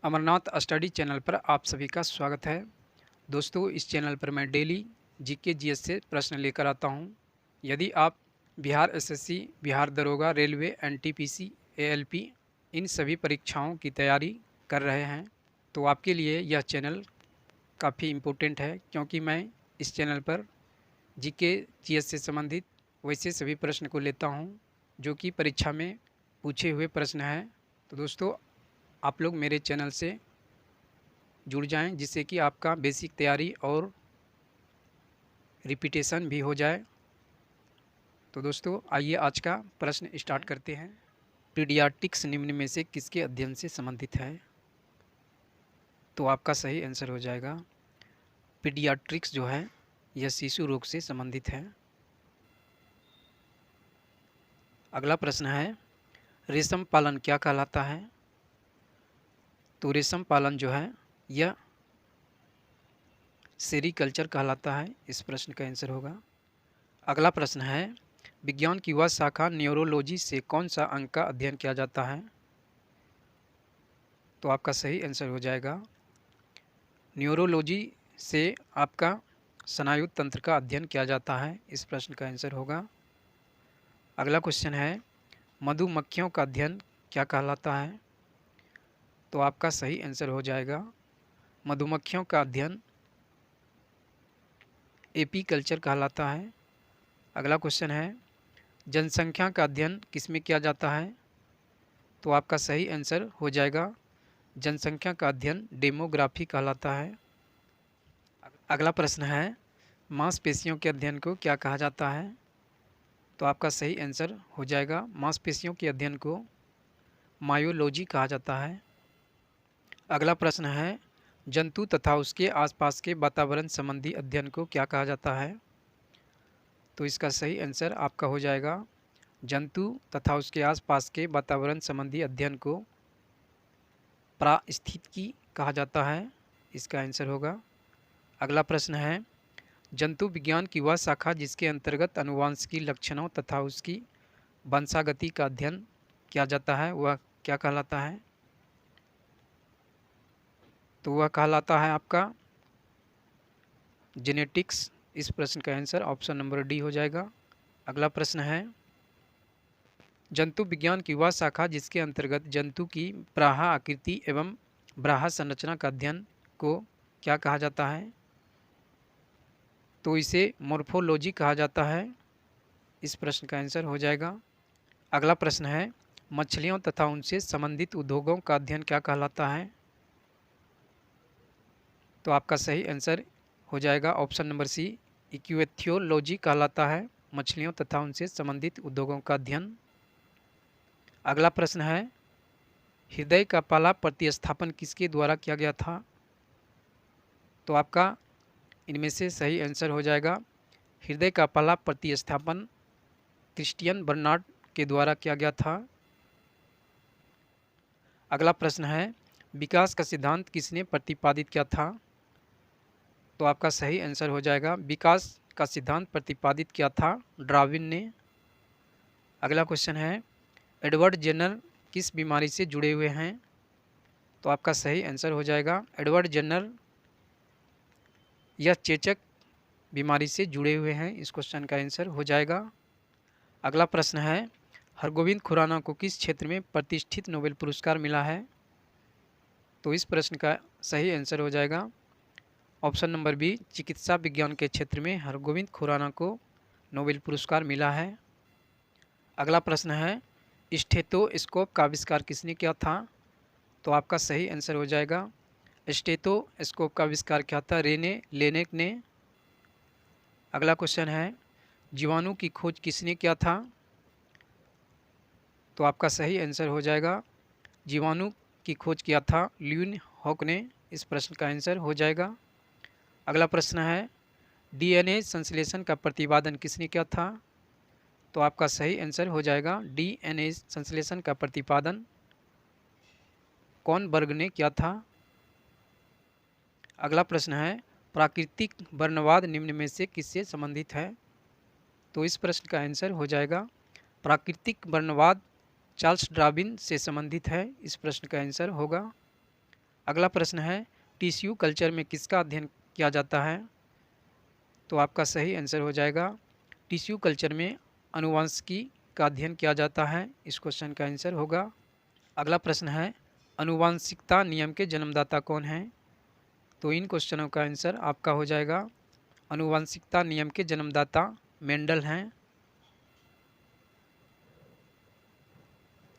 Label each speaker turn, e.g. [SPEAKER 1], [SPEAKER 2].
[SPEAKER 1] Amarnath study channel पर आप सभी का स्वागत है। दोस्तों, इस चैनल पर मैं डेली जीके जीएस से प्रश्न लेकर आता हूं। यदि आप बिहार एसएससी, बिहार दरोगा, रेलवे, एनटीपीसी, एएलपी इन सभी परीक्षाओं की तैयारी कर रहे हैं तो आपके लिए यह चैनल काफ़ी इम्पोर्टेंट है, क्योंकि मैं इस चैनल पर जीके जीएस से संबंधित वैसे सभी प्रश्न को लेता हूं जो कि परीक्षा में पूछे हुए प्रश्न हैं। तो दोस्तों, आप लोग मेरे चैनल से जुड़ जाएं, जिससे कि आपका बेसिक तैयारी और रिपीटेशन भी हो जाए। तो दोस्तों, आइए आज का प्रश्न स्टार्ट करते हैं। पीडियाट्रिक्स निम्न में से किसके अध्ययन से संबंधित है? तो आपका सही आंसर हो जाएगा पीडियाट्रिक्स जो है यह शिशु रोग से संबंधित है। अगला प्रश्न है, रेशम पालन क्या कहलाता है? तो रेशम पालन जो है यह सेरीकल्चर कहलाता है। इस प्रश्न का आंसर होगा। अगला प्रश्न है, विज्ञान की वह शाखा न्यूरोलॉजी से कौन सा अंग का अध्ययन किया जाता है? तो आपका सही आंसर हो जाएगा न्यूरोलॉजी से आपका स्नायु तंत्र का अध्ययन किया जाता है। इस प्रश्न का आंसर होगा। अगला क्वेश्चन है, मधुमक्खियों का अध्ययन क्या कहलाता है? तो आपका सही आंसर हो जाएगा मधुमक्खियों का अध्ययन एपीकल्चर कहलाता है। अगला क्वेश्चन है, जनसंख्या का अध्ययन किसमें किया जाता है? तो आपका सही आंसर हो जाएगा जनसंख्या का अध्ययन डेमोग्राफी कहलाता है। अगला प्रश्न है, मांसपेशियों के अध्ययन को क्या कहा जाता है? तो आपका सही आंसर हो जाएगा मांसपेशियों के अध्ययन को मायोलॉजी कहा जाता है। अगला प्रश्न है, जंतु तथा उसके आसपास के वातावरण संबंधी अध्ययन को क्या कहा जाता है? तो इसका सही आंसर आपका हो जाएगा जंतु तथा उसके आसपास के वातावरण संबंधी अध्ययन को पारिस्थितिकी कहा जाता है। इसका आंसर होगा। अगला प्रश्न है, जंतु विज्ञान की वह शाखा जिसके अंतर्गत अनुवांशिकी लक्षणों तथा उसकी वंशागति का अध्ययन किया जाता है वह क्या कहलाता है? तो वह कहलाता है आपका जेनेटिक्स। इस प्रश्न का आंसर ऑप्शन नंबर डी हो जाएगा। अगला प्रश्न है, जंतु विज्ञान की वह शाखा जिसके अंतर्गत जंतु की प्राहा आकृति एवं ब्राहा संरचना का अध्ययन को क्या कहा जाता है? तो इसे मॉर्फोलॉजी कहा जाता है। इस प्रश्न का आंसर हो जाएगा। अगला प्रश्न है, मछलियों तथा उनसे संबंधित उद्योगों का अध्ययन क्या कहलाता है? तो आपका सही आंसर हो जाएगा ऑप्शन नंबर सी, इक्वेथियोलॉजी कहलाता है। मछलियों तथा उनसे संबंधित उद्योगों का अध्ययन। अगला प्रश्न है, हृदय का पहला प्रतिस्थापन किसके द्वारा किया गया था? तो आपका इनमें से सही आंसर हो जाएगा हृदय का पहला प्रतिस्थापन क्रिस्टियन बर्नार्ड के द्वारा किया गया था। अगला प्रश्न है, विकास का सिद्धांत किसने प्रतिपादित किया था? तो आपका सही आंसर हो जाएगा विकास का सिद्धांत प्रतिपादित किया था डार्विन ने। अगला क्वेश्चन है, एडवर्ड जेनर किस बीमारी से जुड़े हुए हैं? तो आपका सही आंसर हो जाएगा एडवर्ड जेनर यह चेचक बीमारी से जुड़े हुए हैं। इस क्वेश्चन का आंसर हो जाएगा। अगला प्रश्न है, हरगोविंद खुराना को किस क्षेत्र में प्रतिष्ठित नोबेल पुरस्कार मिला है? तो इस प्रश्न का सही आंसर हो जाएगा ऑप्शन नंबर बी, चिकित्सा विज्ञान के क्षेत्र में हरगोविंद खुराना को नोबेल पुरस्कार मिला है। अगला प्रश्न है, स्टेथोस्कोप का आविष्कार किसने किया था? तो आपका सही आंसर हो जाएगा स्टेथोस्कोप का आविष्कार किया था रेने लेनेक ने। अगला क्वेश्चन है, जीवाणु की खोज किसने किया था? तो आपका सही आंसर हो जाएगा जीवाणु की खोज किया था ल्यून हॉक ने। इस प्रश्न का आंसर हो जाएगा। अगला प्रश्न है, डीएनए संश्लेषण का प्रतिपादन किसने किया था? तो आपका सही आंसर हो जाएगा डीएनए संश्लेषण का प्रतिपादन कॉर्नबर्ग ने किया था। अगला प्रश्न है, प्राकृतिक वर्णवाद निम्न में से किससे संबंधित है? तो इस प्रश्न का आंसर हो जाएगा प्राकृतिक वर्णवाद चार्ल्स डार्विन से संबंधित है। इस प्रश्न का आंसर होगा। अगला प्रश्न है टिश्यू कल्चर में किसका अध्ययन किया जाता है? तो आपका सही आंसर हो जाएगा टिश्यू कल्चर में आनुवंशिकी का अध्ययन किया जाता है। इस क्वेश्चन का आंसर होगा। अगला प्रश्न है आनुवंशिकता नियम के जन्मदाता कौन हैं? तो इन क्वेश्चनों का आंसर आपका हो जाएगा आनुवंशिकता नियम के जन्मदाता मेंडल हैं।